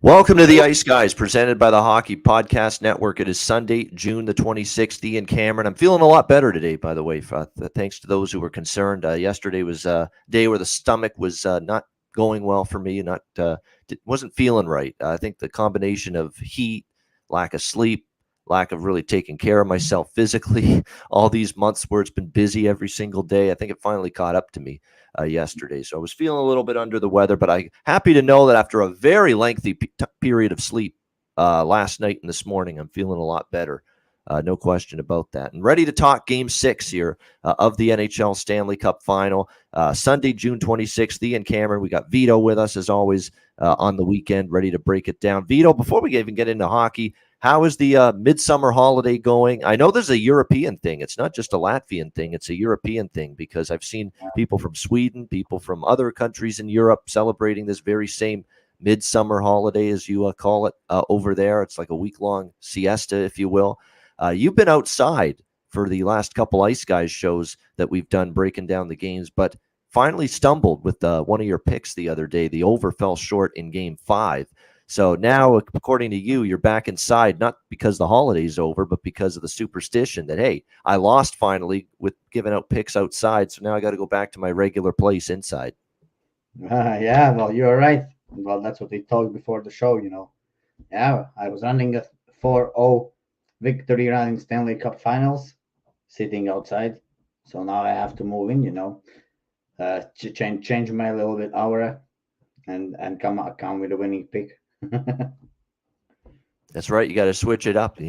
Welcome to the Ice Guys, presented by the Hockey Podcast Network. It is Sunday, June the 26th. Ian Cameron. I'm feeling a lot better today, by the way, thanks to those who were concerned. Yesterday was a day where the stomach was not going well for me, wasn't feeling right. I think the combination of heat, lack of sleep, lack of really taking care of myself physically, all these months where it's been busy every single day, I think it finally caught up to me yesterday. So I was feeling a little bit under the weather, but I'm happy to know that after a very lengthy period of sleep last night and this morning, I'm feeling a lot better. No question about that. And ready to talk Game 6 here of the NHL Stanley Cup Final. Sunday, June 26th, Ian Cameron. We got Vito with us, as always, on the weekend, ready to break it down. Vito, before we even get into hockey, how is the midsummer holiday going? I know there's a European thing. It's not just a Latvian thing. It's a European thing because I've seen people from Sweden, people from other countries in Europe celebrating this very same midsummer holiday, as you call it, over there. It's like a week-long siesta, if you will. You've been outside for the last couple Ice Guys shows that we've done breaking down the games, but finally stumbled with one of your picks the other day. The over fell short in Game 5. So now, according to you, you're back inside, not because the holiday's over, but because of the superstition that, hey, I lost finally with giving out picks outside, so now I got to go back to my regular place inside. Yeah, well, you're right. Well, that's what we talked before the show. Yeah, I was running a 4-0 victory running Stanley Cup Finals, sitting outside. So now I have to move in, change my little bit aura and come with a winning pick. That's right. You got to switch it up.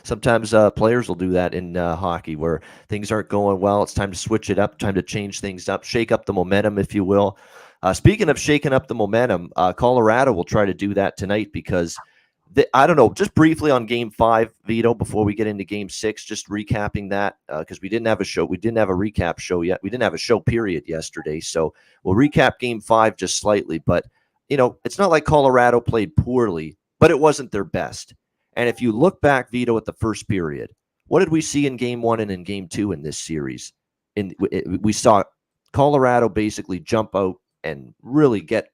Sometimes players will do that in hockey where things aren't going well. It's time to switch it up, time to change things up, shake up the momentum, if you will. Speaking of shaking up the momentum, Colorado will try to do that tonight because I don't know, just briefly on Game 5, Vito, before we get into Game 6, just recapping that because we didn't have a show. We didn't have a recap show yet. We didn't have a show period yesterday. So we'll recap Game 5 just slightly. But, it's not like Colorado played poorly, but it wasn't their best. And if you look back, Vito, at the first period, what did we see in Game 1 and in Game 2 in this series? We saw Colorado basically jump out and really get,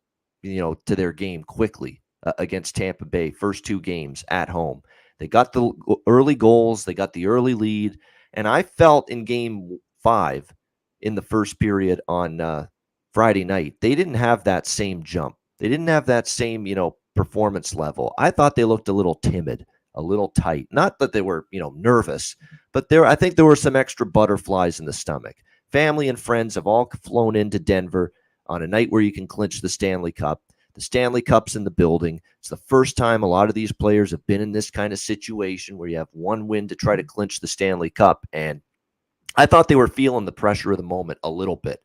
to their game quickly against Tampa Bay, first two games at home. They got the early goals, they got the early lead, and I felt in Game 5 in the first period on Friday night, they didn't have that same jump. They didn't have that same, performance level. I thought they looked a little timid, a little tight. Not that they were, nervous, but I think there were some extra butterflies in the stomach. Family and friends have all flown into Denver on a night where you can clinch the Stanley Cup. The Stanley Cup's in the building. It's the first time a lot of these players have been in this kind of situation where you have one win to try to clinch the Stanley Cup. And I thought they were feeling the pressure of the moment a little bit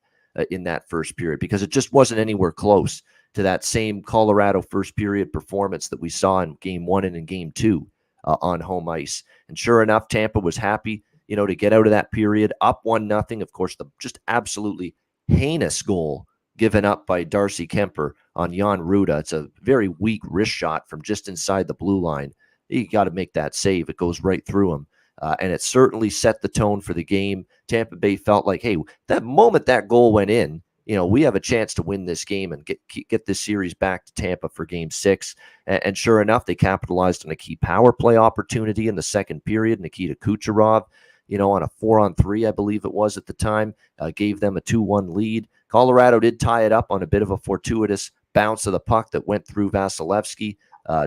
in that first period because it just wasn't anywhere close to that same Colorado first period performance that we saw in Game 1 and in Game 2 on home ice. And sure enough, Tampa was happy, to get out of that period up 1-0. Of course, the just absolutely heinous goal given up by Darcy Kemper on Jan Ruda. It's a very weak wrist shot from just inside the blue line. You got to make that save. It goes right through him. And it certainly set the tone for the game. Tampa Bay felt like, hey, that moment that goal went in, we have a chance to win this game and get this series back to Tampa for Game 6. And sure enough, they capitalized on a key power play opportunity in the second period. Nikita Kucherov, on a 4-on-3, I believe it was at the time, gave them a 2-1 lead. Colorado did tie it up on a bit of a fortuitous bounce of the puck that went through Vasilevsky,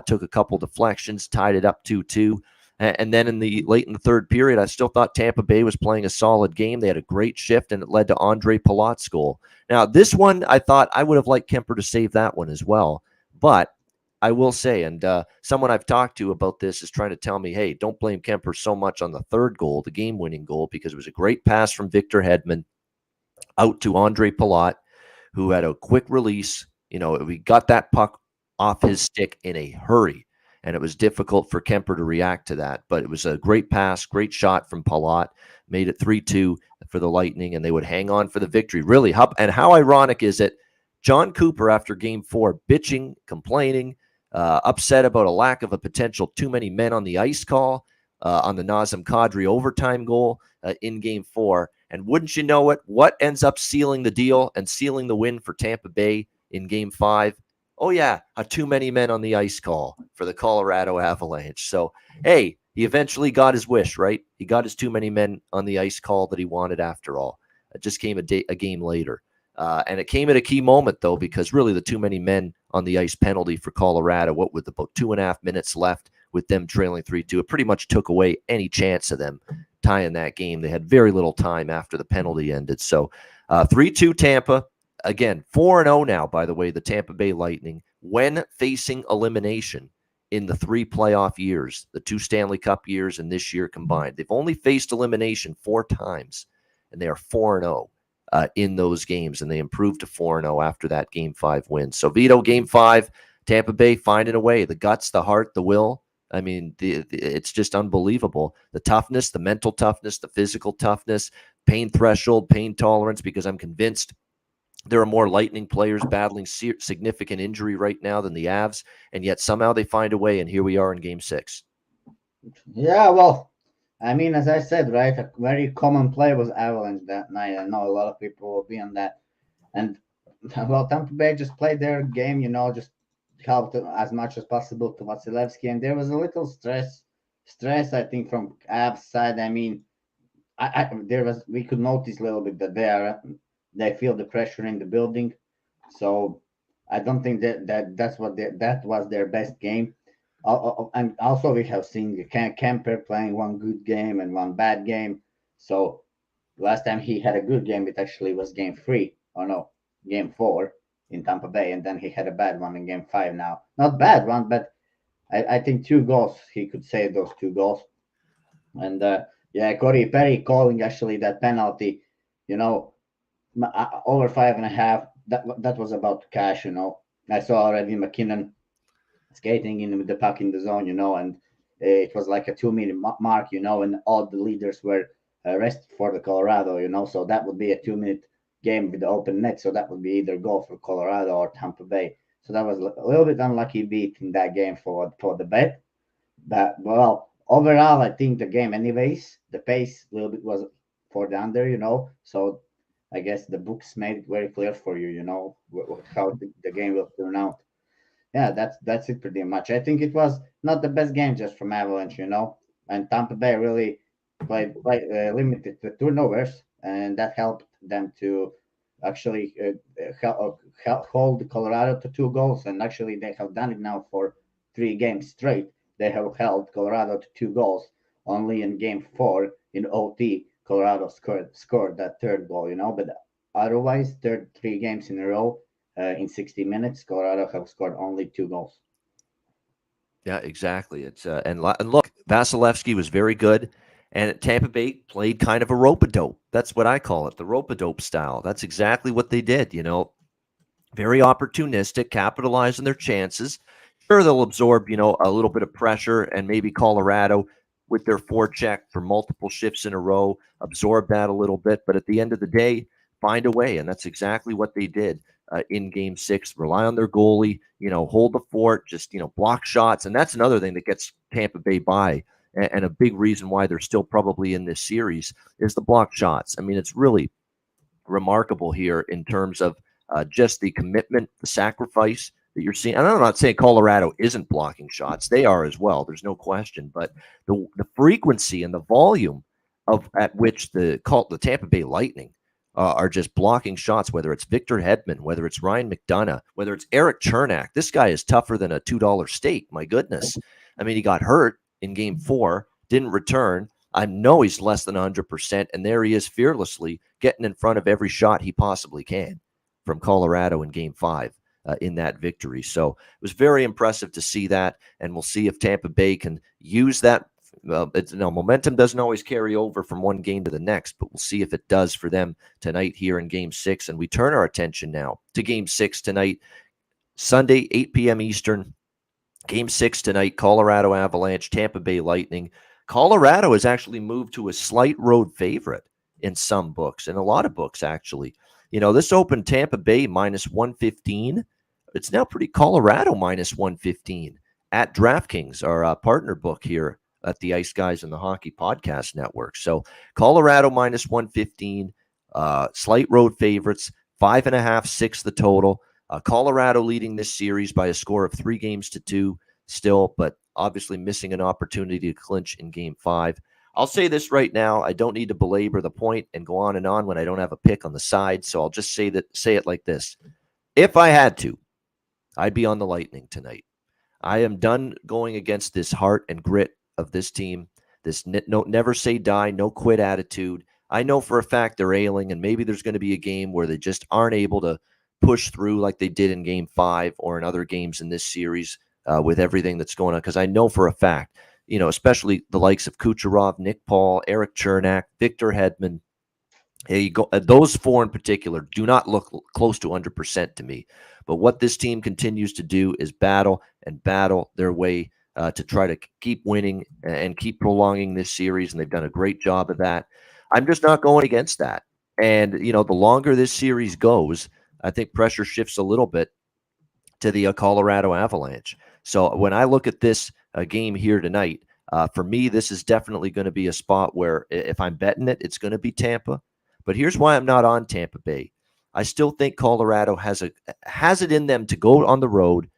took a couple deflections, tied it up 2-2. And then late in the third period, I still thought Tampa Bay was playing a solid game. They had a great shift, and it led to Andre Palat's goal. Now, this one, I thought I would have liked Kemper to save that one as well. But I will say, and someone I've talked to about this is trying to tell me, hey, don't blame Kemper so much on the third goal, the game-winning goal, because it was a great pass from Victor Hedman out to Andre Palat, who had a quick release. We got that puck off his stick in a hurry. And it was difficult for Kemper to react to that. But it was a great pass, great shot from Palat, made it 3-2 for the Lightning, and they would hang on for the victory. Really, and how ironic is it? John Cooper, after Game 4, bitching, complaining, upset about a lack of a potential too many men on the ice call on the Nazem Kadri overtime goal in Game 4. And wouldn't you know it, what ends up sealing the deal and sealing the win for Tampa Bay in Game 5? Oh, yeah, a too many men on the ice call for the Colorado Avalanche. So, hey, he eventually got his wish, right? He got his too many men on the ice call that he wanted after all. It just came a game later. And it came at a key moment, though, because really the too many men on the ice penalty for Colorado, what with about 2.5 minutes left with them trailing 3-2, it pretty much took away any chance of them tying that game. They had very little time after the penalty ended. So 3-2 Tampa. Again, 4-0 now, by the way, the Tampa Bay Lightning, when facing elimination in the 3 playoff years, the 2 Stanley Cup years and this year combined. They've only faced elimination 4 times, and they are 4-0 in those games, and they improved to 4-0 after that Game 5 win. So, Vito, Game 5, Tampa Bay finding a way, the guts, the heart, the will. I mean, it's just unbelievable. The toughness, the mental toughness, the physical toughness, pain threshold, pain tolerance, because I'm convinced there are more Lightning players battling significant injury right now than the Avs, and yet somehow they find a way, and here we are in Game 6. Yeah, well, I mean, as I said, right, a very common play was Avalanche that night. I know a lot of people will be on that. And, well, Tampa Bay just played their game, just helped as much as possible to Vasilevsky. And there was a little stress, I think, from Avs side. I mean, we could notice a little bit that they feel the pressure in the building. So I don't think that was their best game. And also we have seen Kemper playing one good game and one bad game. So last time he had a good game, it actually was Game 3, or no, Game 4 in Tampa Bay, and then he had a bad one in Game 5. Now, not bad one, but I think 2 goals. He could save those 2 goals. And yeah, Corey Perry calling actually that penalty, over 5.5. That was about to cash. I saw already McKinnon skating in with the puck in the zone, and it was like a 2-minute mark, and all the leaders were rested for the Colorado, so that would be a 2-minute game with the open net. So that would be either goal for Colorado or Tampa Bay. So that was a little bit unlucky beat in that game for the bet. But well, overall, I think the game, anyways, the pace a little bit was for the under, So I guess the books made it very clear for you, how the game will turn out. Yeah, that's it pretty much. I think it was not the best game just from Avalanche, and Tampa Bay really played limited the turnovers, and that helped them to actually hold Colorado to 2 goals. And actually, they have done it now for 3 games straight. They have held Colorado to 2 goals. Only in Game 4 in OT, Colorado scored that 3rd goal, But otherwise, 3 games in a row in 60 minutes, Colorado have scored only 2 goals. Yeah, exactly. It's and look, Vasilevsky was very good, and Tampa Bay played kind of a rope-a-dope. That's what I call it, the rope-a-dope style. That's exactly what they did. Very opportunistic, capitalizing their chances. Sure, they'll absorb, a little bit of pressure, and maybe Colorado with their forecheck for multiple shifts in a row absorb that a little bit. But at the end of the day, find a way, and that's exactly what they did in Game 6. Rely on their goalie, hold the fort, just block shots, and that's another thing that gets Tampa Bay by. And a big reason why they're still probably in this series is the block shots. I mean, it's really remarkable here in terms of just the commitment, the sacrifice that you're seeing. And I'm not saying Colorado isn't blocking shots; they are as well. There's no question. But the frequency and the volume at which the Tampa Bay Lightning are just blocking shots, whether it's Victor Hedman, whether it's Ryan McDonough, whether it's Eric Chernak. This guy is tougher than a $2 steak. My goodness. I mean, he got hurt in Game 4, didn't return. I know he's less than 100%, and there he is fearlessly getting in front of every shot he possibly can from Colorado in Game 5 in that victory. So it was very impressive to see that, and we'll see if Tampa Bay can use that. Momentum doesn't always carry over from one game to the next, but we'll see if it does for them tonight here in Game 6. And we turn our attention now to Game 6 tonight, Sunday, 8 p.m. Eastern. Game 6 tonight, Colorado Avalanche, Tampa Bay Lightning. Colorado has actually moved to a slight road favorite in some books, and a lot of books, actually. This opened Tampa Bay minus 115. It's now pretty Colorado minus 115 at DraftKings, our partner book here at the Ice Guys and the Hockey Podcast Network. So Colorado minus 115, slight road favorites, 5.5, 6 the total. Colorado leading this series by a score of 3-2 still, but obviously missing an opportunity to clinch in Game 5. I'll say this right now. I don't need to belabor the point and go on and on when I don't have a pick on the side, so I'll just say it like this. If I had to, I'd be on the Lightning tonight. I am done going against this heart and grit of this team, this never say die, no quit attitude. I know for a fact they're ailing, and maybe there's going to be a game where they just aren't able to push through like they did in Game 5 or in other games in this series with everything that's going on. Because I know for a fact, especially the likes of Kucherov, Nick Paul, Eric Chernak, Victor Hedman, those four in particular do not look close to 100% to me. But what this team continues to do is battle their way to try to keep winning and keep prolonging this series, and they've done a great job of that. I'm just not going against that. And, the longer this series goes, I think pressure shifts a little bit to the Colorado Avalanche. So when I look at this game here tonight, for me, this is definitely going to be a spot where if I'm betting it, it's going to be Tampa. But here's why I'm not on Tampa Bay. I still think Colorado has it in them to go on the road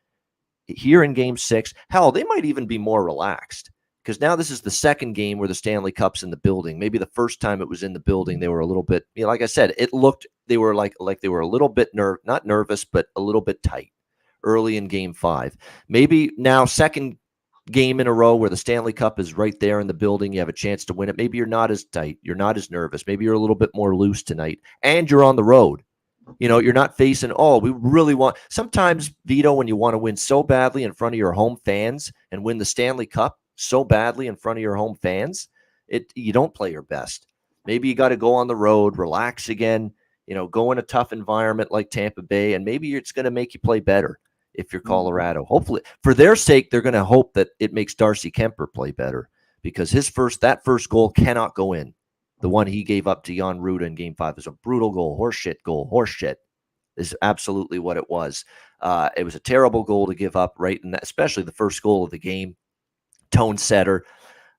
here in Game 6. Hell, they might even be more relaxed because now this is the second game where the Stanley Cup's in the building. Maybe the first time it was in the building, they were a little bit, like I said, it looked they were like they were a little bit not nervous, but a little bit tight early in Game 5. Maybe now second game in a row where the Stanley Cup is right there in the building, you have a chance to win it. Maybe you're not as tight, you're not as nervous. Maybe you're a little bit more loose tonight, and you're on the road. You're not facing, we really want. Sometimes, Vito, when you want to win so badly in front of your home fans and win the Stanley Cup so badly in front of your home fans, you don't play your best. Maybe you got to go on the road, relax again, go in a tough environment like Tampa Bay, and maybe it's going to make you play better if you're Colorado. Hopefully, for their sake, they're going to hope that it makes Darcy Kemper play better because that first goal cannot go in. The one he gave up to Jan Ruda in Game 5 is a brutal goal. Horseshit goal. Horseshit is absolutely what it was. It was a terrible goal to give up, right? And especially the first goal of the game. Tone setter.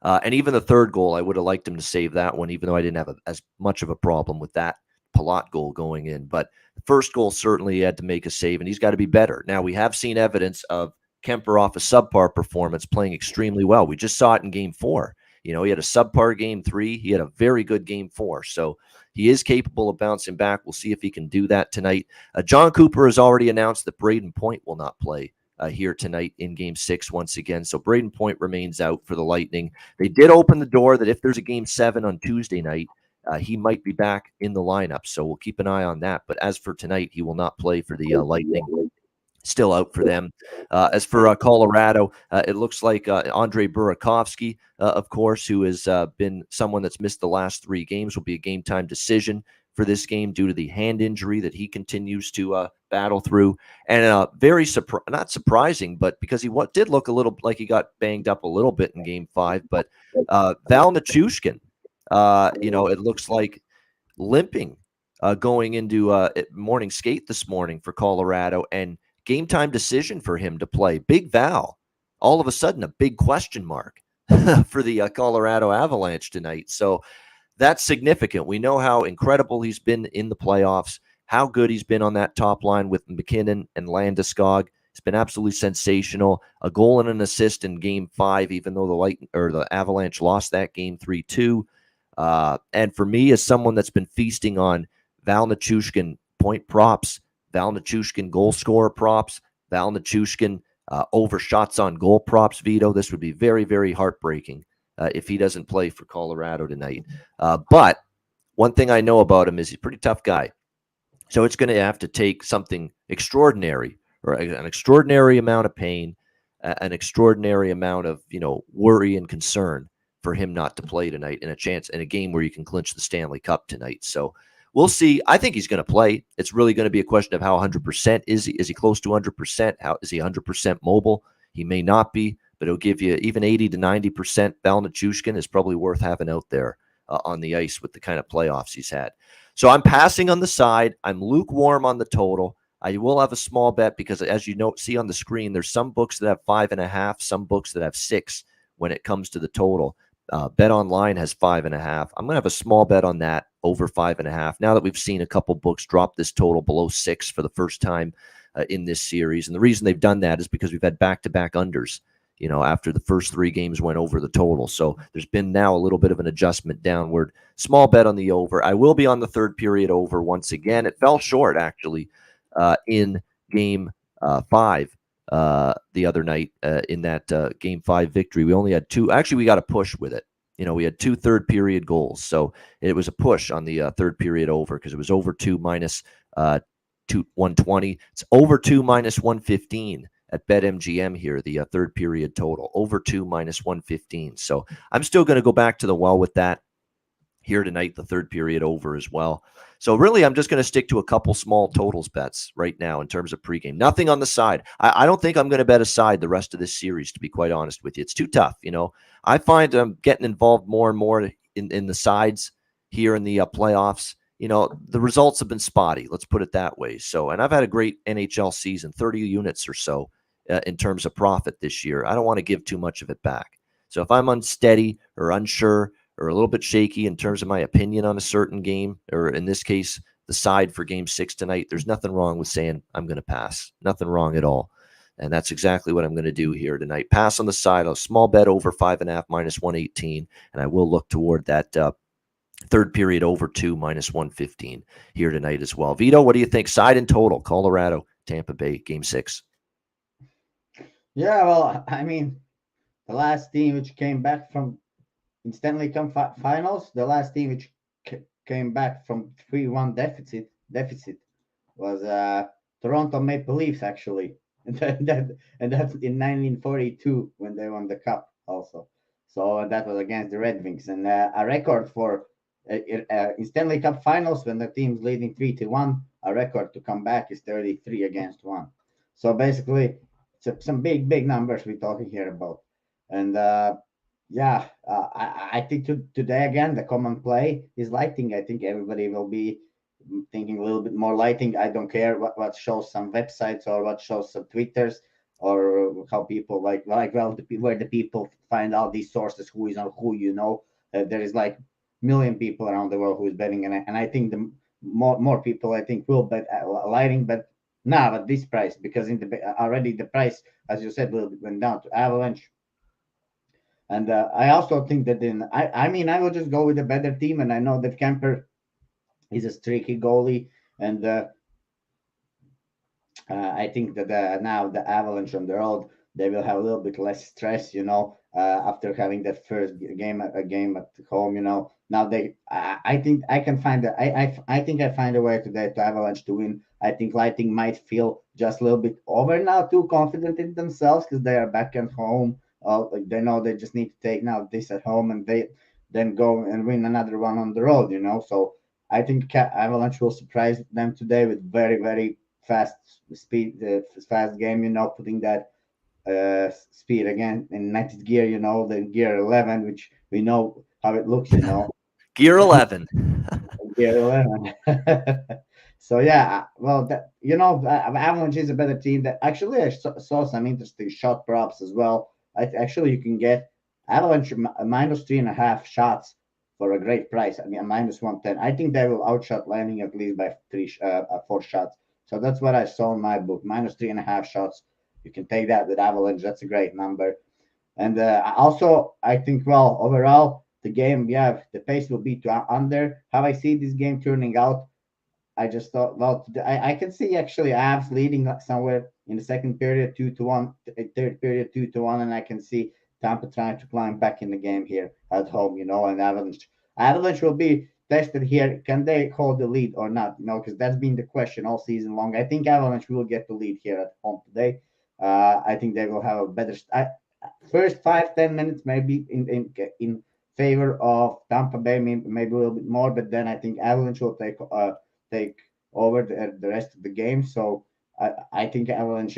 And even the third goal, I would have liked him to save that one, even though I didn't have as much of a problem with that Palat goal going in. But the first goal, certainly he had to make a save, and he's got to be better. Now, we have seen evidence of Kemper off a subpar performance playing extremely well. We just saw it in Game 4. He had a subpar Game 3. He had a very good Game 4. So he is capable of bouncing back. We'll see if he can do that tonight. John Cooper has already announced that Braden Point will not play here tonight in Game 6 once again. So Braden Point remains out for the Lightning. They did open the door that if there's a Game 7 on Tuesday night, he might be back in the lineup. So we'll keep an eye on that. But as for tonight, he will not play for the Lightning. Still out for them. As for Colorado, it looks like Andrei Burakovsky, of course, who has been someone that's missed the last 3 games, will be a game-time decision for this game due to the hand injury that he continues to battle through. And very not surprising, but because he did look a little like he got banged up a little bit in Game 5, but Val Nichushkin, it looks like limping going into morning skate this morning for Colorado, and game time decision for him to play. Big Val, all of a sudden a big question mark for the Colorado Avalanche tonight. So that's significant. We know how incredible he's been in the playoffs, how good he's been on that top line with McKinnon and Landeskog. It's been absolutely sensational. A goal and an assist in Game 5, even though the Avalanche lost that game 3-2. And for me, as someone that's been feasting on Val Nichushkin point props, Val Nichushkin goal scorer props, Val Nichushkin over shots on goal props, Vito, this would be very, very heartbreaking if he doesn't play for Colorado tonight. But one thing I know about him is he's a pretty tough guy. So it's going to have to take something extraordinary, or an extraordinary amount of pain, an extraordinary amount of worry and concern for him not to play tonight in a game where you can clinch the Stanley Cup tonight. So we'll see. I think he's going to play. It's really going to be a question of how 100% is he. Is he close to 100%? How is he 100% mobile? He may not be, but it'll give you even 80 to 90%. Val Nichushkin is probably worth having out there on the ice with the kind of playoffs he's had. So I'm passing on the side. I'm lukewarm on the total. I will have a small bet because, as you see on the screen, there's some books that have 5.5, some books that have 6 when it comes to the total. Bet Online has 5.5. I'm going to have a small bet on that over 5.5. Now that we've seen a couple books drop this total below 6 for the first time in this series. And the reason they've done that is because we've had back-to-back unders, after the first 3 games went over the total. So there's been now a little bit of an adjustment downward. Small bet on the over. I will be on the third period over once again. It fell short, actually, in game 5 the other night in that game 5 victory. We only had 2. Actually, we got a push with it. We had 2 third period goals. So it was a push on the third period over because it was over 2 minus 120. It's over 2 minus 115 at BetMGM here, the third period total. Over 2 minus 115. So I'm still going to go back to the well with that here tonight, the third period over as well. So really, I'm just going to stick to a couple small totals bets right now in terms of pregame. Nothing on the side. I don't think I'm going to bet a side the rest of this series, to be quite honest with you. It's too tough. I find I'm getting involved more and more in the sides here in the playoffs. The results have been spotty. Let's put it that way. So, and I've had a great NHL season, 30 units or so in terms of profit this year. I don't want to give too much of it back. So if I'm unsteady or unsure or a little bit shaky in terms of my opinion on a certain game, or in this case, the side for game 6 tonight, there's nothing wrong with saying I'm going to pass. Nothing wrong at all. And that's exactly what I'm going to do here tonight. Pass on the side, a small bet over 5.5 minus 118, and I will look toward that third period over 2 minus 115 here tonight as well. Vito, what do you think? Side and total, Colorado, Tampa Bay, game 6. Yeah, well, I mean, the last team which came back from in Stanley Cup Finals, the last team which came back from 3-1 deficit was Toronto Maple Leafs, actually, and that's in 1942 when they won the cup also. So that was against the Red Wings, and a record for in Stanley Cup Finals when the team's leading 3-1, a record to come back is 33-1. So basically, it's some big numbers we're talking here about, and yeah, I think today again the common play is lighting. I think everybody will be thinking a little bit more lighting. I don't care what shows some websites or what shows some Twitters or how people where the people find out these sources, who is on who. There is like million people around the world who is betting, and I think the more people I think will bet lighting, but now at this price, because already the price, as you said, a little bit went down to Avalanche. And I also think that I mean, I will just go with a better team, and I know that Kemper is a streaky goalie, and I think that now the Avalanche on the road, they will have a little bit less stress, after having that first game at home. Now I think I can find I think I find a way today to Avalanche to win. I think Lightning might feel just a little bit over now, too confident in themselves because they are back at home. They know they just need to take now this at home, and they then go and win another one on the road. So I think Avalanche will surprise them today with very fast fast game. Putting that speed again in 90th gear. The gear 11, which we know how it looks. Gear 11. Gear 11. So yeah, well, Avalanche is a better team. That actually I saw some interesting shot props as well. Actually, you can get Avalanche minus 3.5 shots for a great price. I mean, a minus 110. I think they will outshot Lightning at least by 4 shots. So that's what I saw in my book. Minus 3.5 shots. You can take that with Avalanche. That's a great number. And also, I think, well, overall, the game, yeah, the pace will be to under. How I see this game turning out, I just thought, well, I can see actually Avs leading somewhere in the second period 2-1, third period 2-1, and I can see Tampa trying to climb back in the game here at home, and Avalanche will be tested here. Can they hold the lead or not? Because that's been the question all season long. I think Avalanche will get the lead here at home today. I think they will have a better first 5-10 minutes maybe in favor of Tampa Bay, maybe a little bit more, but then I think Avalanche will take over the rest of the game. So I think Avalanche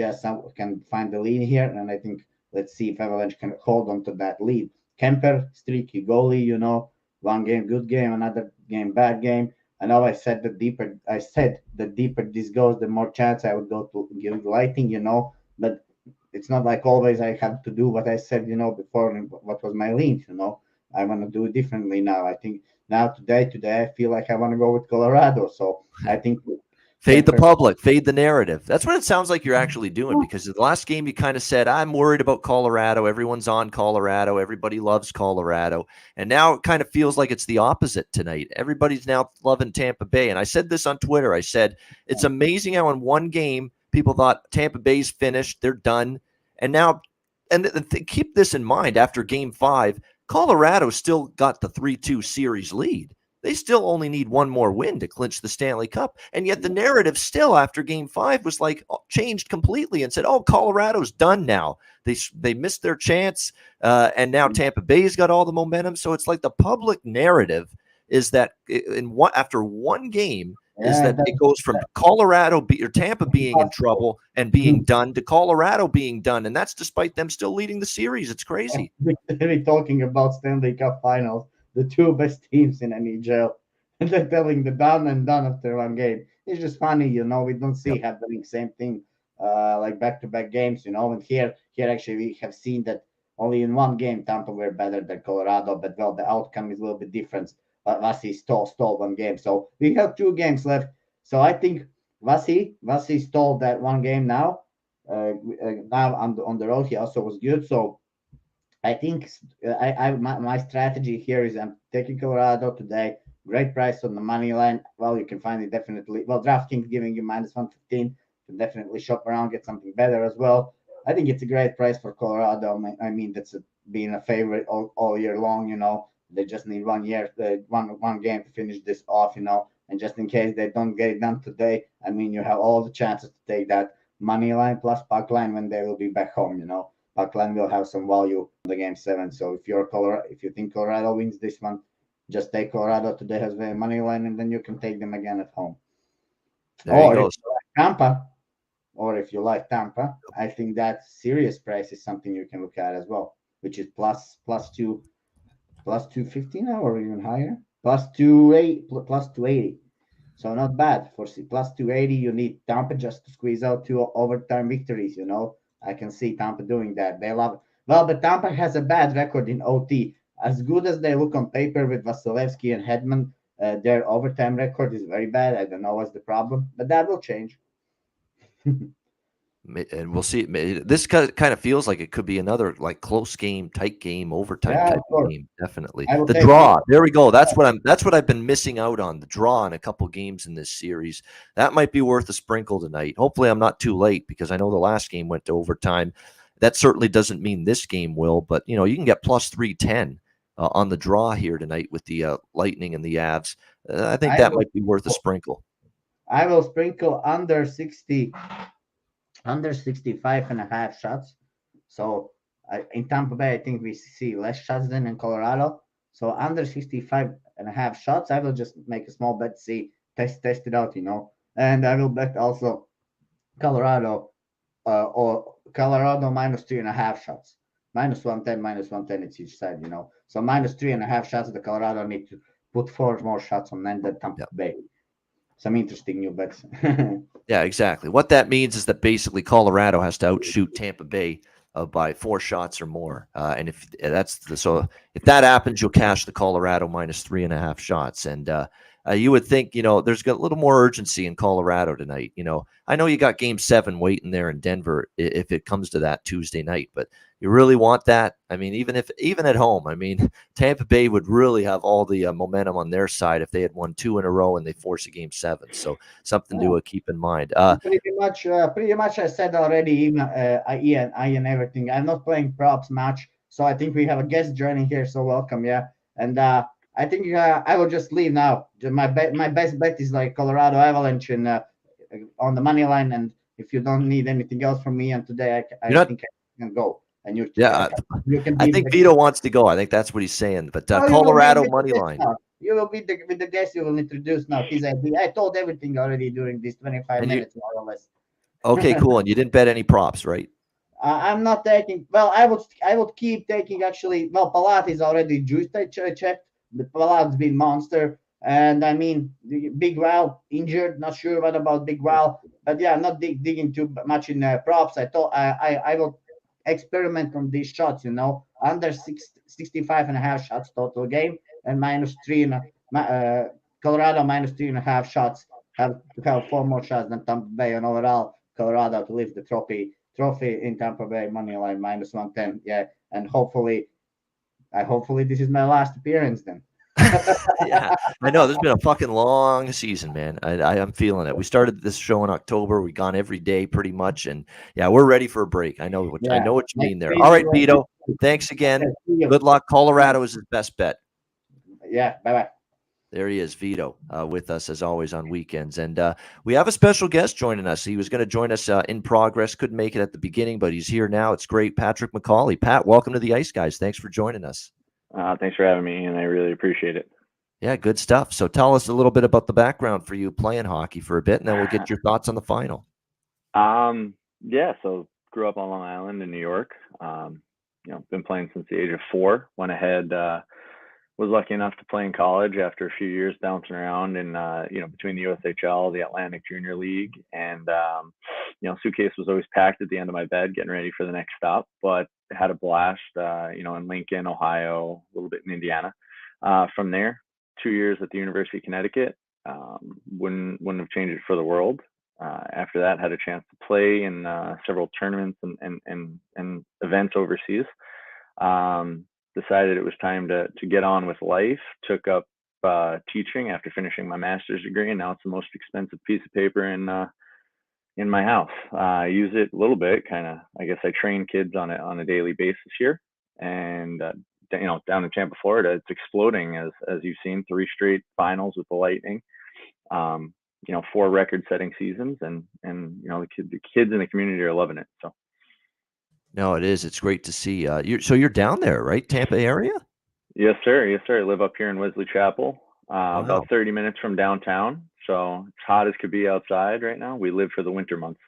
can find the lead here, and I think let's see if Avalanche can hold on to that lead. Kemper, streaky goalie, one game good game, another game bad game. I know I said the deeper this goes, the more chance I would go to give Lightning, but it's not like always I have to do what I said, before and what was my lean, I want to do it differently now. I think now today I feel like I want to go with Colorado. So I think Fade the Temper. public, fade the narrative. That's what it sounds like you're actually doing, because the last game you kind of said, I'm worried about Colorado. Everyone's on Colorado. Everybody loves Colorado. And now it kind of feels like it's the opposite tonight. Everybody's now loving Tampa Bay. And I said this on Twitter. I said, it's amazing how in one game people thought Tampa Bay's finished, they're done. And now, keep this in mind, after game 5, Colorado still got the 3-2 series lead. They still only need one more win to clinch the Stanley Cup. And yet the narrative still after game 5 was like changed completely and said, oh, Colorado's done now. They missed their chance. And now Tampa Bay's got all the momentum. So it's like the public narrative is that after one game is that it goes from Colorado or Tampa being in trouble and being done to Colorado being done. And that's despite them still leading the series. It's crazy. We're talking about Stanley Cup finals, the two best teams in NHL, and they're telling the done and done after one game. It's just funny, we don't see happening same thing like back-to-back games, and here actually we have seen that only in one game Tampa were better than Colorado, but well, the outcome is a little bit different. Vasi stole one game, so we have 2 games left. So I think Vasi stole that one game now. Now on the road he also was good, so I think my strategy here is I'm taking Colorado today. Great price on the money line. Well, you can find it definitely. Well, DraftKings giving you -115. You can definitely shop around, get something better as well. I think it's a great price for Colorado. I mean, that's been a favorite all year long. They just need one game to finish this off. And just in case they don't get it done today, I mean, you have all the chances to take that money line plus puck line when they will be back home. Puckline will have some value in the game 7. So if you think Colorado wins this one, just take Colorado today has the money line, and then you can take them again at home. There you go. If you like Tampa, I think that serious price is something you can look at as well, which is plus 250 now or even higher, plus 280. So not bad for plus 280. You need Tampa just to squeeze out 2 overtime victories. I can see Tampa doing that. They love it. Well, but Tampa has a bad record in OT. As good as they look on paper with Vasilevsky and Hedman, their overtime record is very bad. I don't know what's the problem, but that will change. And we'll see. This kind of feels like it could be another like close game, tight game, overtime type of game. Definitely the draw. There we go. That's what I've been missing out on. The draw in a couple games in this series. That might be worth a sprinkle tonight. Hopefully, I'm not too late because I know the last game went to overtime. That certainly doesn't mean this game will, but you can get plus 310 on the draw here tonight with the Lightning and the Avs. I think that might be worth a sprinkle. I will sprinkle under 65.5 shots. So in Tampa Bay, I think we see less shots than in Colorado. So under 65.5 shots, I will just make a small bet, test it out, And I will bet also Colorado or Colorado minus 3.5 shots. -110, it's each side, So minus 3.5 shots, the Colorado need to put 4 more shots on net than Tampa Bay. Some interesting new bets. Yeah, exactly. What that means is that basically Colorado has to outshoot Tampa Bay by 4 shots or more. And if that happens, you'll cash the Colorado minus 3.5 shots. And you would think, there's got a little more urgency in Colorado tonight. I know you got game 7 waiting there in Denver if it comes to that Tuesday night, but you really want that. I mean, even at home, I mean, Tampa Bay would really have all the momentum on their side if they had won 2 in a row and they force a game 7. So something to keep in mind. Pretty much. I said already, Ian, everything. I'm not playing props much, so I think we have a guest joining here. So welcome, yeah. And I think I will just leave now. My best bet is like Colorado Avalanche and on the money line. And if you don't need anything else from me, and today I think I can go. And you can. I think Vito wants to go. I think that's what he's saying. But Colorado money line. You will be with the guest you will introduce now. I told everything already during these 25 minutes, more or less. Okay, cool. And you didn't bet any props, right? I'm not taking. Well, I would keep taking actually. Well, Palat is already juiced. I checked. But Palat's been monster. And I mean, Big Val injured. Not sure what about Big Val. But yeah, I'm not digging too much in props. I thought I will experiment on these shots, under 65.5 shots total game and -3 Colorado -3.5 shots have 4 more shots than Tampa Bay, and overall Colorado to lift the trophy in Tampa Bay money line -110. Yeah, and hopefully this is my last appearance then. Yeah, I know. There's been a fucking long season, man. I'm feeling it. We started this show in October. We've gone every day pretty much, and yeah, we're ready for a break. I know what Yeah, you next mean there. All right, season. Vito. Thanks again. See you. Good luck. Colorado is his best bet. Yeah, bye bye. There he is, Vito, with us as always on weekends. And we have a special guest joining us. He was going to join us in progress. Couldn't make it at the beginning, but he's here now. It's great. Patrick McCauley. Pat, welcome to the Ice Guys. Thanks for joining us. Thanks for having me, and I really appreciate it. Yeah, good stuff. So tell us a little bit about the background for you playing hockey for a bit, and then we'll get your thoughts on the final. Yeah, so grew up on Long Island in New York. Been playing since the age of 4. Went ahead, was lucky enough to play in college after a few years bouncing around in, between the USHL, the Atlantic Junior League, and, suitcase was always packed at the end of my bed, getting ready for the next stop, but had a blast, in Lincoln, Ohio, a little bit in Indiana. From there, 2 years at the University of Connecticut, wouldn't have changed it for the world. After that, had a chance to play in several tournaments and events overseas. Decided it was time to get on with life. Took up teaching after finishing my master's degree, and now it's the most expensive piece of paper in my house. I use it a little bit, kind of. I guess I train kids on a daily basis here, and down in Tampa, Florida, it's exploding as you've seen. 3 straight finals with the Lightning. 4 record-setting seasons, and the kids in the community are loving it. So. No, it is. It's great to see. You're down there, right? Tampa area? Yes, sir. Yes, sir. I live up here in Wesley Chapel, Wow. about 30 minutes from downtown. So it's hot as could be outside right now. We live for the winter months.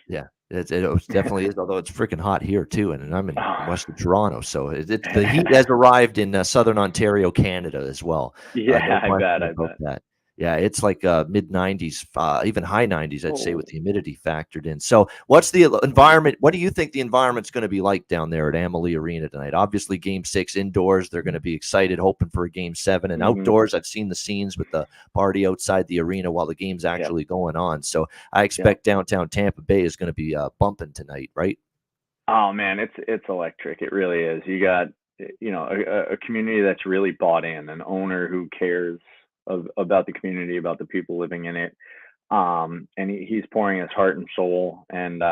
Yeah, it definitely is. Although it's freaking hot here too, and I'm in western Toronto, so the heat has arrived in southern Ontario, Canada, as well. Yeah, No I bet. that. Yeah, it's like mid 90s, even high 90s, I'd say, with the humidity factored in. So, what's the environment? What do you think the environment's going to be like down there at Amalie Arena tonight? Obviously, Game 6 indoors. They're going to be excited, hoping for a Game 7. And outdoors, I've seen the scenes with the party outside the arena while the game's actually going on. So, I expect downtown Tampa Bay is going to be bumping tonight, right? Oh man, it's electric. It really is. You got a community that's really bought in, an owner who cares about the community, about the people living in it, and he's pouring his heart and soul and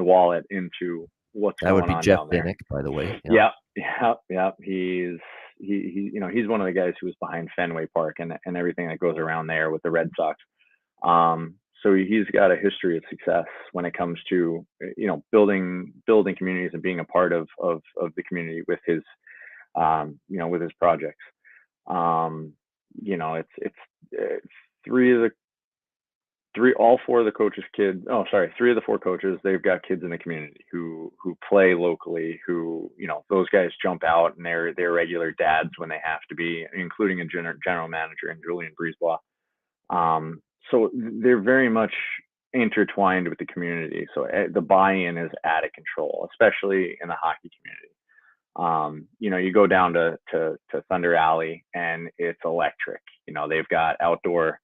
wallet into what's going on. That would be Jeff Binnick, by the way. Yeah. He's one of the guys who was behind Fenway Park and everything that goes around there with the Red Sox. So he's got a history of success when it comes to building communities and being a part of the community with his with his projects. It's 3 all 4 of the coaches' kids. Oh, sorry, 3 of the 4 coaches. They've got kids in the community who play locally. Who those guys jump out and they're regular dads when they have to be, including a general manager and Julian Brisebois. So they're very much intertwined with the community. So the buy-in is out of control, especially in the hockey community. You go down to Thunder Alley and it's electric. They've got outdoor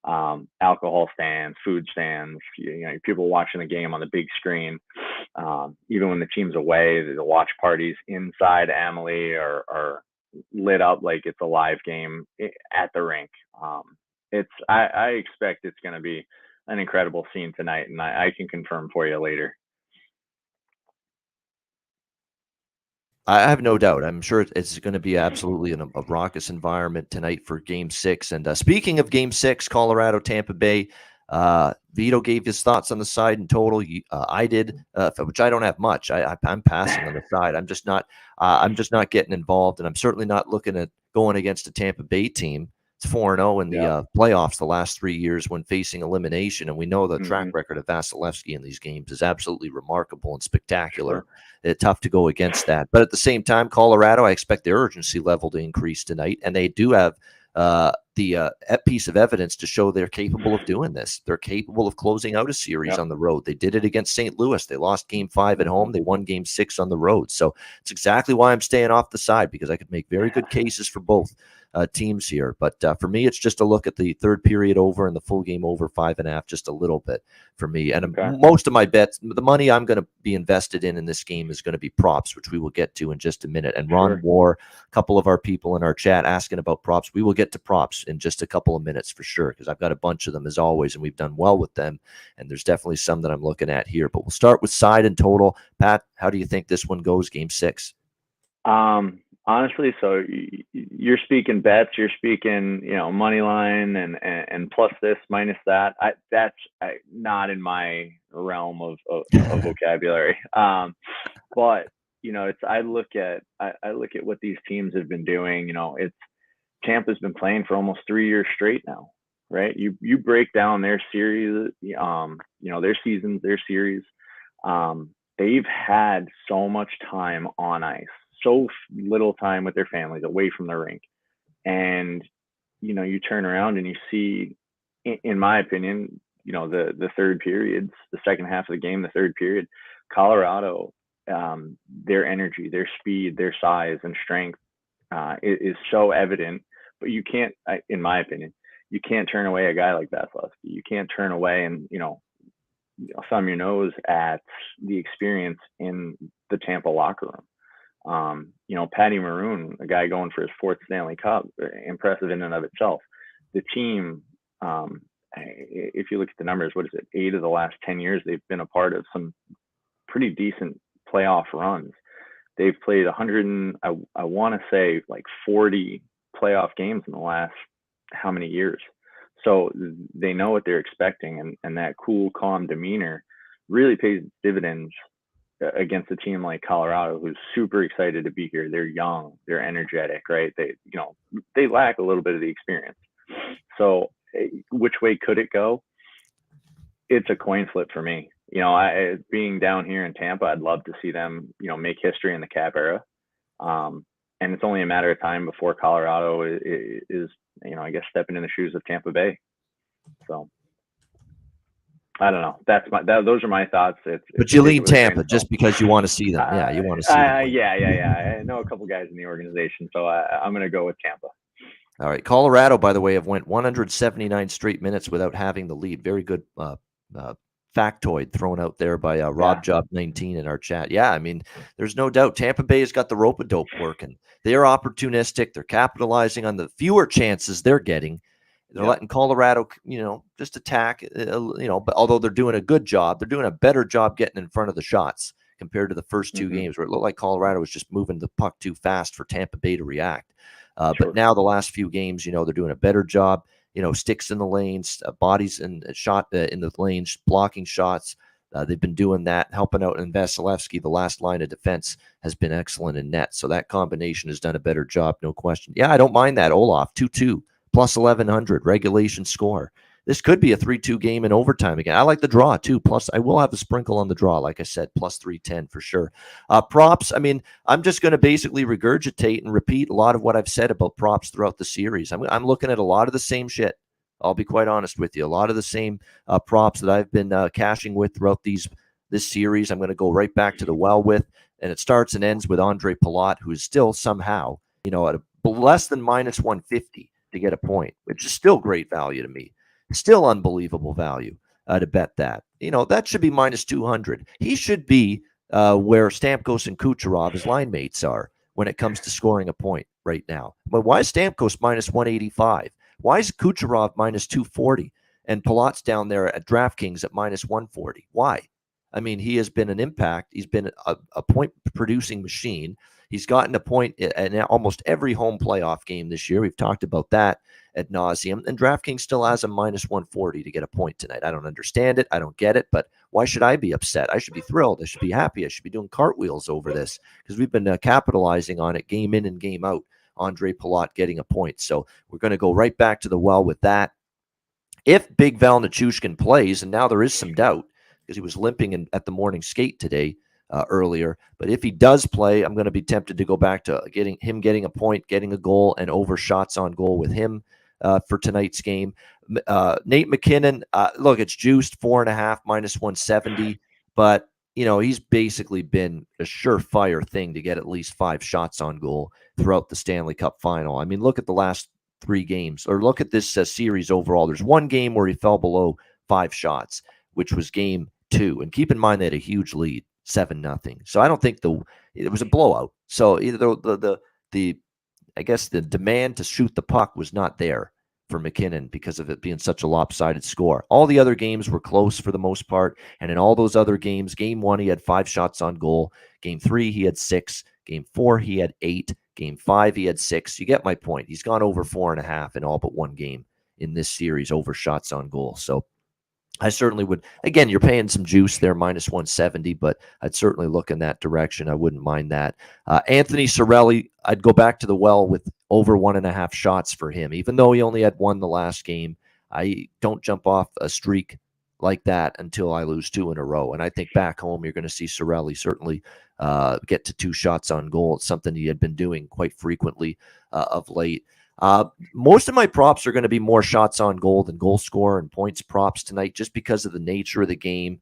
alcohol stands, food stands, people watching the game on the big screen. Even when the team's away, the watch parties inside Amalie are lit up like it's a live game at the rink. I expect it's going to be an incredible scene tonight, and I can confirm for you later. I have no doubt. I'm sure it's going to be absolutely a raucous environment tonight for Game 6. And speaking of Game 6, Colorado, Tampa Bay, Vito gave his thoughts on the side in total. I did, which I don't have much. I'm passing on the side. I'm just not getting involved, and I'm certainly not looking at going against a Tampa Bay team. It's 4-0 in the playoffs the last 3 years when facing elimination, and we know the track record of Vasilevsky in these games is absolutely remarkable and spectacular. Sure. It's tough to go against that. But at the same time, Colorado, I expect their urgency level to increase tonight, and they do have the piece of evidence to show they're capable of doing this. They're capable of closing out a series on the road. They did it against St. Louis. They lost game 5 at home. They won game 6 on the road. So it's exactly why I'm staying off the side, because I could make very good cases for both teams here. But for me, it's just a look at the third period over and the full game over 5.5, just a little bit for me. And most of my bets, the money I'm going to be invested in this game is going to be props, which we will get to in just a minute. And Ron War, a couple of our people in our chat asking about props. We will get to props in just a couple of minutes for sure, because I've got a bunch of them as always, and we've done well with them. And there's definitely some that I'm looking at here. But we'll start with side and total. Pat, how do you think this one goes, game 6? Honestly, so you're speaking bets, you're speaking, money line and plus this, minus that. That's not in my realm of vocabulary. But I look at what these teams have been doing. It's Tampa's been playing for almost 3 years straight now, right? You break down their series, their seasons, their series. They've had so much time on ice, so little time with their families away from the rink. And, you turn around and you see, in my opinion, the third periods, the second half of the game, the third period, Colorado, their energy, their speed, their size and strength is so evident. But you can't, in my opinion, you can't turn away a guy like Vasilevsky. You can't turn away and, thumb your nose at the experience in the Tampa locker room. Patty Maroon, a guy going for his 4th Stanley Cup, impressive in and of itself. The team, if you look at the numbers, what is it? 8 of the last 10 years, they've been a part of some pretty decent playoff runs. They've played 100 and I want to say like 40 playoff games in the last how many years. So they know what they're expecting, and that cool, calm demeanor really pays dividends against a team like Colorado, who's super excited to be here. They're young, they're energetic, right? They lack a little bit of the experience. So which way could it go? It's a coin flip for me. Being down here in Tampa, I'd love to see them, make history in the Cap era. And it's only a matter of time before Colorado is I guess stepping in the shoes of Tampa Bay. So I don't know. Those are my thoughts. But you lean Tampa just because you want to see them. Yeah, you want to see them. Yeah. I know a couple guys in the organization, so I'm going to go with Tampa. All right. Colorado, by the way, have went 179 straight minutes without having the lead. Very good factoid thrown out there by Rob Job 19 in our chat. Yeah, I mean, there's no doubt Tampa Bay has got the rope-a-dope working. They're opportunistic. They're capitalizing on the fewer chances they're getting. They're letting Colorado, just attack, but although they're doing a good job, they're doing a better job getting in front of the shots compared to the first 2 games where it looked like Colorado was just moving the puck too fast for Tampa Bay to react. But now the last few games, they're doing a better job. Sticks in the lanes, bodies and shot in the lanes, blocking shots. They've been doing that, helping out. And Vasilevsky, the last line of defense, has been excellent in net. So that combination has done a better job, no question. Yeah, I don't mind that. Olaf, 2-2, plus 1,100, regulation score. This could be a 3-2 game in overtime again. I like the draw, too. Plus, I will have a sprinkle on the draw, like I said, plus 310 for sure. Props, I mean, I'm just going to basically regurgitate and repeat a lot of what I've said about props throughout the series. I'm looking at a lot of the same shit. I'll be quite honest with you. A lot of the same props that I've been cashing with throughout this series. I'm going to go right back to the well with, and it starts and ends with Andre Palat, who is still somehow, at a less than minus 150 to get a point, which is still great value to me. Still unbelievable value to bet that. That should be minus 200. He should be where Stamkos and Kucherov, his line mates, are when it comes to scoring a point right now. But why is Stamkos minus 185? Why is Kucherov minus 240? And Palat's down there at DraftKings at minus 140. Why? I mean, he has been an impact. He's been a point-producing machine. He's gotten a point in almost every home playoff game this year. We've talked about that ad nauseum. And DraftKings still has a minus 140 to get a point tonight. I don't understand it. I don't get it. But why should I be upset? I should be thrilled. I should be happy. I should be doing cartwheels over this because we've been capitalizing on it game in and game out. Andre Palat getting a point. So we're going to go right back to the well with that. If Big Val Nichushkin plays, and now there is some doubt because he was limping at the morning skate today earlier, but if he does play, I'm going to be tempted to go back to getting a point, getting a goal, and over shots on goal with him for tonight's game. Nate McKinnon, look, it's juiced 4.5 minus 170, but he's basically been a surefire thing to get at least 5 shots on goal throughout the Stanley Cup final. I mean, look at the last 3 games, or look at this series overall. There's one game where he fell below 5 shots, which was game 2. And keep in mind they had a huge lead, 7-0. So I don't think it was a blowout. So either the I guess the demand to shoot the puck was not there for McKinnon because of it being such a lopsided score. All the other games were close for the most part. And in all those other games, game 1, he had 5 shots on goal. Game 3, he had 6. Game 4, he had 8. Game 5, he had 6. You get my point. He's gone over 4.5 in all but one game in this series over shots on goal. So I certainly would. Again, you're paying some juice there, minus 170, but I'd certainly look in that direction. I wouldn't mind that. Anthony Cirelli, I'd go back to the well with over 1.5 shots for him. Even though he only had 1 the last game, I don't jump off a streak like that until I lose 2 in a row. And I think back home, you're going to see Cirelli certainly get to 2 shots on goal. It's something he had been doing quite frequently of late. Most of my props are going to be more shots on goal than goal scorer and points props tonight, just because of the nature of the game.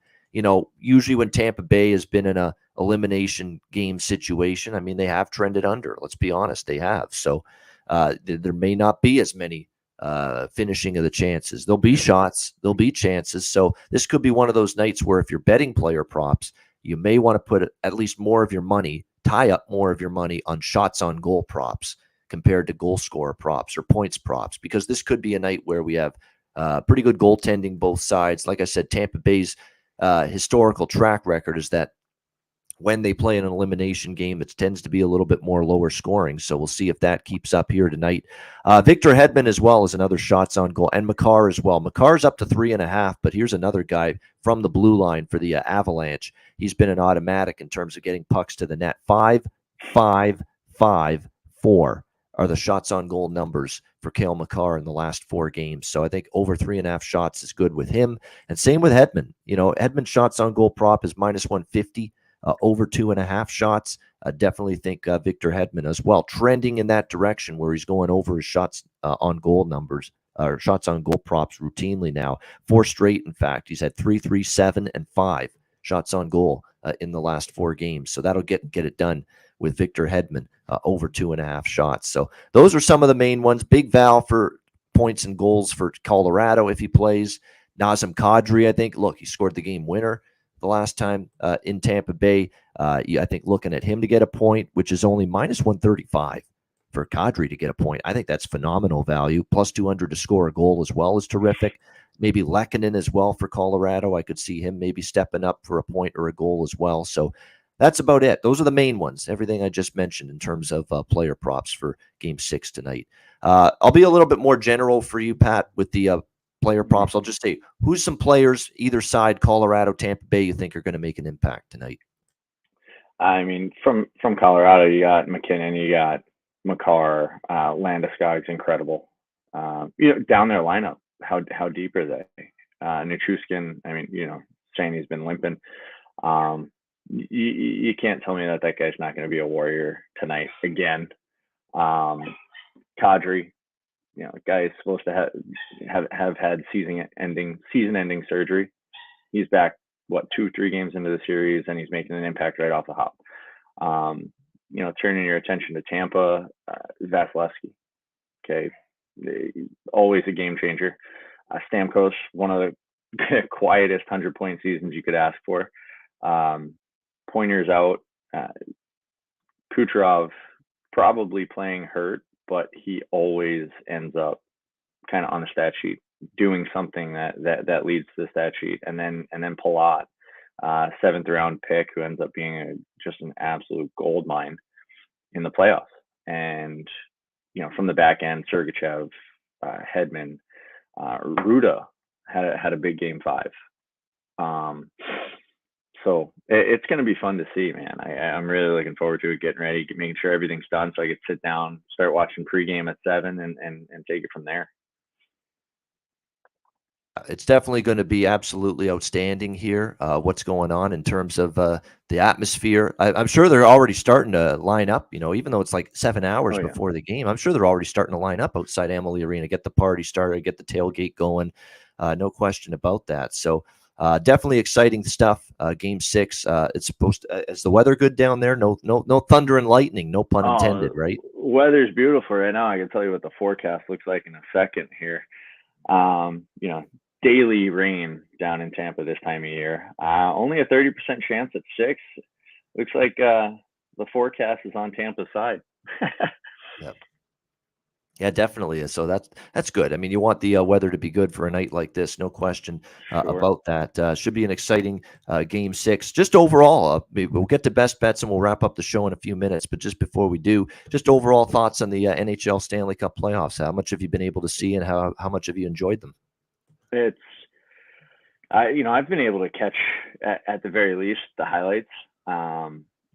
Usually when Tampa Bay has been in a elimination game situation, I mean, they have trended under. Let's be honest, they have. So there may not be as many finishing of the chances. There'll be shots, there'll be chances. So this could be one of those nights where if you're betting player props, you may want to put at least more of your money, tie up more of your money on shots on goal props compared to goal scorer props or points props, because this could be a night where we have pretty good goaltending both sides. Like I said, Tampa Bay's historical track record is that when they play in an elimination game, it tends to be a little bit more lower scoring. So we'll see if that keeps up here tonight. Victor Hedman as well is another shots on goal, and Makar as well. Makar's up to 3.5, but here's another guy from the blue line for the Avalanche. He's been an automatic in terms of getting pucks to the net. 5, 5, 5, 4 are the shots on goal numbers for Cale Makar in the last 4 games. So I think over 3.5 shots is good with him. And same with Hedman. Hedman shots on goal prop is minus 150. Over 2.5 shots. I definitely think Victor Hedman as well, trending in that direction where he's going over his shots on goal numbers, or shots on goal props routinely now. 4 straight, in fact. He's had 3, 3, 7, and 5 shots on goal in the last 4 games. So that'll get it done with Victor Hedman, over 2.5 shots. So those are some of the main ones. Big Val for points and goals for Colorado if he plays. Nazem Kadri, I think. Look, he scored the game winner the last time in Tampa Bay. I think looking at him to get a point, which is only minus 135 for Kadri to get a point. I think that's phenomenal value. Plus 200 to score a goal as well is terrific. Maybe Lehkonen as well for Colorado. I could see him maybe stepping up for a point or a goal as well. So that's about it. Those are the main ones. Everything I just mentioned in terms of player props for Game 6 tonight. I'll be a little bit more general for you, Pat, with the player props. I'll just say, who's some players, either side, Colorado, Tampa Bay, you think are going to make an impact tonight? I mean, from Colorado, you got McKinnon, you got Makar, Landeskog's incredible. Down their lineup, how deep are they? Nichushkin, I mean, saying he's been limping. You can't tell me that guy's not going to be a warrior tonight again. Kadri, the guy is supposed to have had season-ending surgery. He's back, 2-3 games into the series, and he's making an impact right off the hop. Turning your attention to Tampa, Vasilevsky. Okay, always a game changer. Stamkos, one of the quietest 100-point seasons you could ask for. Pointer's out. Kucherov probably playing hurt, but he always ends up kind of on the stat sheet doing something that leads to the stat sheet. And then Palat, 7th round pick, who ends up being just an absolute gold mine in the playoffs. And from the back end, Sergachev, Hedman, Ruda had a big game 5. So it's going to be fun to see, man. I'm really looking forward to it, getting ready, making sure everything's done so I could sit down, start watching pregame at 7 and take it from there. It's definitely going to be absolutely outstanding here. What's going on in terms of the atmosphere? I'm sure they're already starting to line up. Even though it's like 7 hours Oh yeah. before the game, I'm sure they're already starting to line up outside Amalie Arena, get the party started, get the tailgate going. No question about that. So definitely exciting stuff. Game 6. It's supposed to. Is the weather good down there? No thunder and lightning. No pun intended, right? Weather's beautiful right now. I can tell you what the forecast looks like in a second here. Daily rain down in Tampa this time of year. Only a 30% chance at 6. Looks like the forecast is on Tampa's side. Yep. Yeah, definitely is. So that's good. I mean, you want the weather to be good for a night like this, no question Sure. about that. Should be an exciting Game 6. Just overall, we'll get to best bets and we'll wrap up the show in a few minutes. But just before we do, just overall thoughts on the NHL Stanley Cup playoffs. How much have you been able to see, and how much have you enjoyed them? I've been able to catch at the very least the highlights.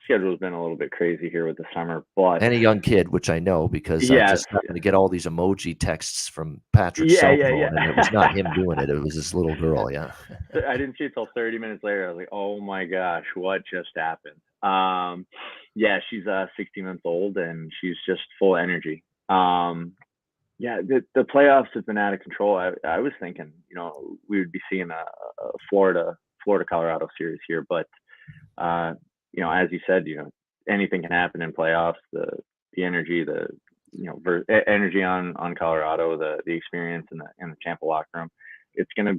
Schedule's been a little bit crazy here with the summer, but And a young kid, which I know because I just happened to get all these emoji texts from Patrick's cell phone, and it was not him doing it. It was this little girl. Yeah. I didn't see it till 30 minutes later. I was like, oh my gosh, what just happened? She's 16 months old and she's just full of energy. The playoffs have been out of control. I was thinking, we would be seeing a Florida Colorado series here, but as you said, anything can happen in playoffs. The energy, energy on Colorado, the experience in the Tampa locker room. It's been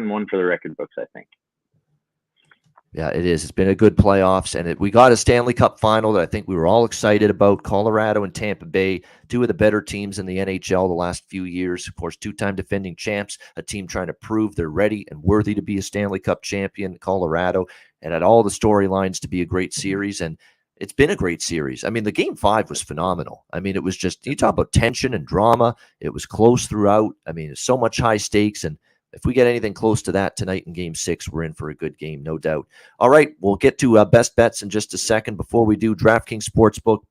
one for the record books, I think. Yeah, it is. It's been a good playoffs, and we got a Stanley Cup final that I think we were all excited about. Colorado and Tampa Bay, two of the better teams in the NHL the last few years. Of course, two-time defending champs, a team trying to prove they're ready and worthy to be a Stanley Cup champion, Colorado, and had all the storylines to be a great series, and it's been a great series. I mean, the Game 5 was phenomenal. I mean, it was just, you talk about tension and drama. It was close throughout. I mean, so much high stakes, and if we get anything close to that tonight in Game 6, we're in for a good game, no doubt. All right, we'll get to best bets in just a second. Before we do, DraftKings Sportsbook,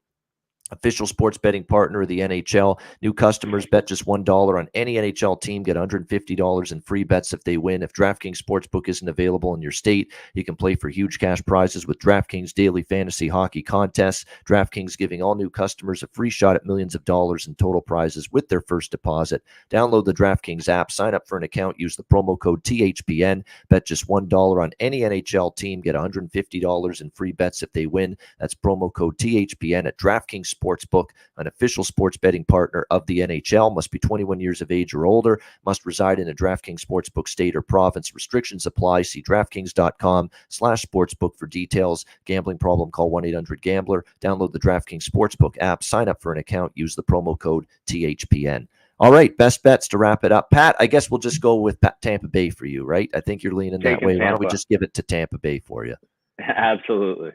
official sports betting partner of the NHL. New customers bet just $1 on any NHL team, get $150 in free bets if they win. If DraftKings Sportsbook isn't available in your state, you can play for huge cash prizes with DraftKings Daily Fantasy Hockey Contests. DraftKings giving all new customers a free shot at millions of dollars in total prizes with their first deposit. Download the DraftKings app, sign up for an account, use the promo code THPN, bet just $1 on any NHL team, get $150 in free bets if they win. That's promo code THPN at DraftKings Sportsbook, an official sports betting partner of the NHL. Must be 21 years of age or older. Must reside in a DraftKings Sportsbook state or province. Restrictions apply. See DraftKings.com/sportsbook for details. Gambling problem? Call 1-800-GAMBLER. Download the DraftKings Sportsbook app. Sign up for an account. Use the promo code THPN. All right, best bets to wrap it up. Pat, I guess we'll just go with Tampa Bay for you, right? I think you're leaning that way. Why don't we just give it to Tampa Bay for you? Absolutely.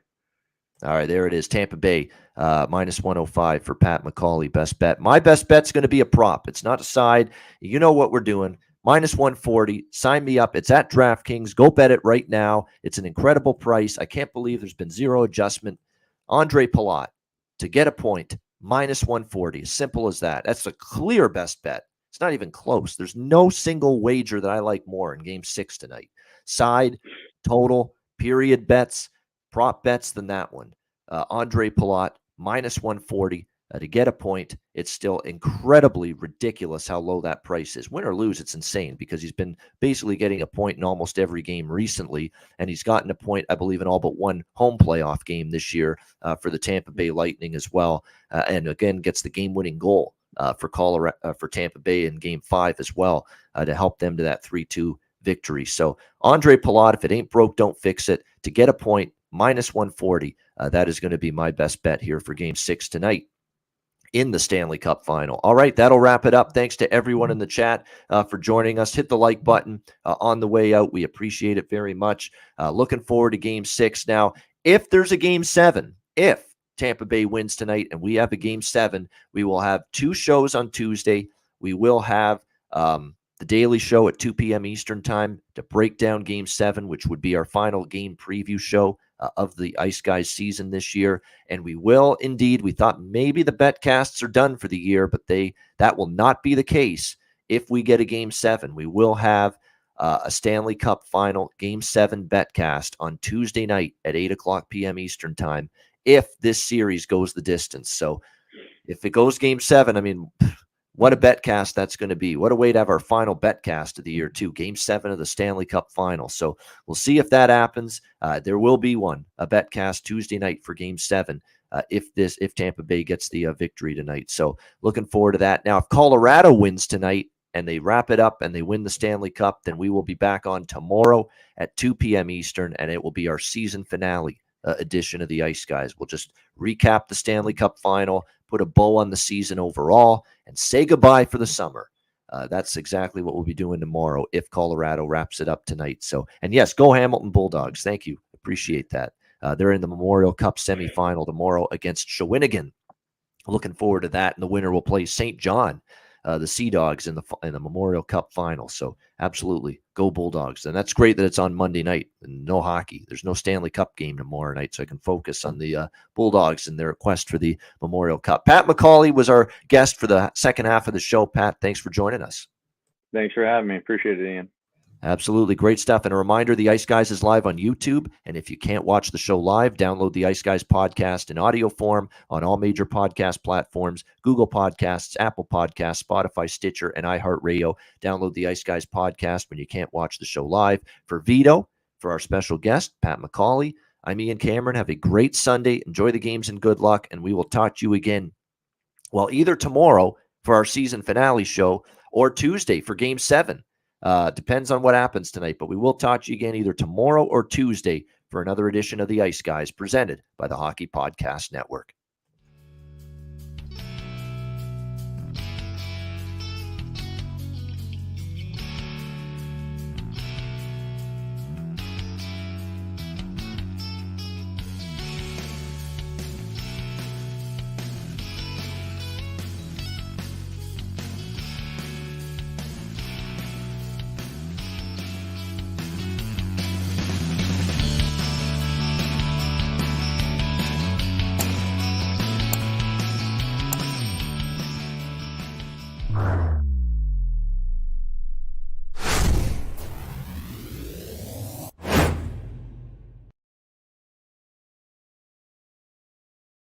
All right, there it is. Tampa Bay, minus 105 for Pat McCauley, best bet. My best bet's going to be a prop. It's not a side. You know what we're doing. Minus 140. Sign me up. It's at DraftKings. Go bet it right now. It's an incredible price. I can't believe there's been zero adjustment. Andre Palat to get a point, minus 140. As simple as that. That's a clear best bet. It's not even close. There's no single wager that I like more in Game 6 tonight. Side, total, period bets, prop bets than that one. Andre Palat, minus 140 to get a point. It's still incredibly ridiculous how low that price is. Win or lose, it's insane because he's been basically getting a point in almost every game recently, and he's gotten a point, I believe, in all but one home playoff game this year for the Tampa Bay Lightning as well, and again gets the game-winning goal for Tampa Bay in Game 5 as well to help them to that 3-2 victory. So Andre Palat, if it ain't broke, don't fix it. To get a point, minus 140. That is going to be my best bet here for Game 6 tonight in the Stanley Cup final. All right, that'll wrap it up. Thanks to everyone in the chat for joining us. Hit the like button on the way out. We appreciate it very much. Looking forward to Game 6 now. If there's a Game 7, if Tampa Bay wins tonight and we have a Game 7, we will have two shows on Tuesday. We will have the Daily Show at 2 p.m. Eastern Time to break down Game 7, which would be our final game preview show of the Ice Guys season this year. And we will indeed, we thought maybe the betcasts are done for the year, but that will not be the case. if we get a Game 7, we will have a Stanley Cup Final Game 7 betcast on Tuesday night at 8 o'clock p.m. Eastern Time if this series goes the distance. So if it goes Game 7, I mean, what a betcast that's going to be. What a way to have our final betcast of the year, too. Game 7 of the Stanley Cup Final. So we'll see if that happens. There will be a betcast Tuesday night for Game 7 if Tampa Bay gets the victory tonight. So looking forward to that. Now, if Colorado wins tonight and they wrap it up and they win the Stanley Cup, then we will be back on tomorrow at 2 p.m. Eastern, and it will be our season finale edition of the Ice Guys. We'll just recap the Stanley Cup Final, put a bow on the season overall, and say goodbye for the summer. That's exactly what we'll be doing tomorrow if Colorado wraps it up tonight. So, and yes, go Hamilton Bulldogs. Thank you. Appreciate that. They're in the Memorial Cup semifinal tomorrow against Shawinigan. Looking forward to that. And the winner will play St. John, the Sea Dogs, in the Memorial Cup final. So absolutely, go Bulldogs. And that's great that it's on Monday night and no hockey. There's no Stanley Cup game tomorrow night, so I can focus on the Bulldogs and their quest for the Memorial Cup. Pat McCauley was our guest for the second half of the show. Pat, thanks for joining us. Thanks for having me. Appreciate it, Ian. Absolutely. Great stuff. And a reminder, the Ice Guys is live on YouTube. And if you can't watch the show live, download the Ice Guys podcast in audio form on all major podcast platforms, Google Podcasts, Apple Podcasts, Spotify, Stitcher, and iHeartRadio. Download the Ice Guys podcast when you can't watch the show live. For Vito, for our special guest, Pat McCauley, I'm Ian Cameron. Have a great Sunday. Enjoy the games and good luck. And we will talk to you again, well, either tomorrow for our season finale show or Tuesday for Game 7. Depends on what happens tonight, but we will talk to you again either tomorrow or Tuesday for another edition of the Ice Guys presented by the Hockey Podcast Network.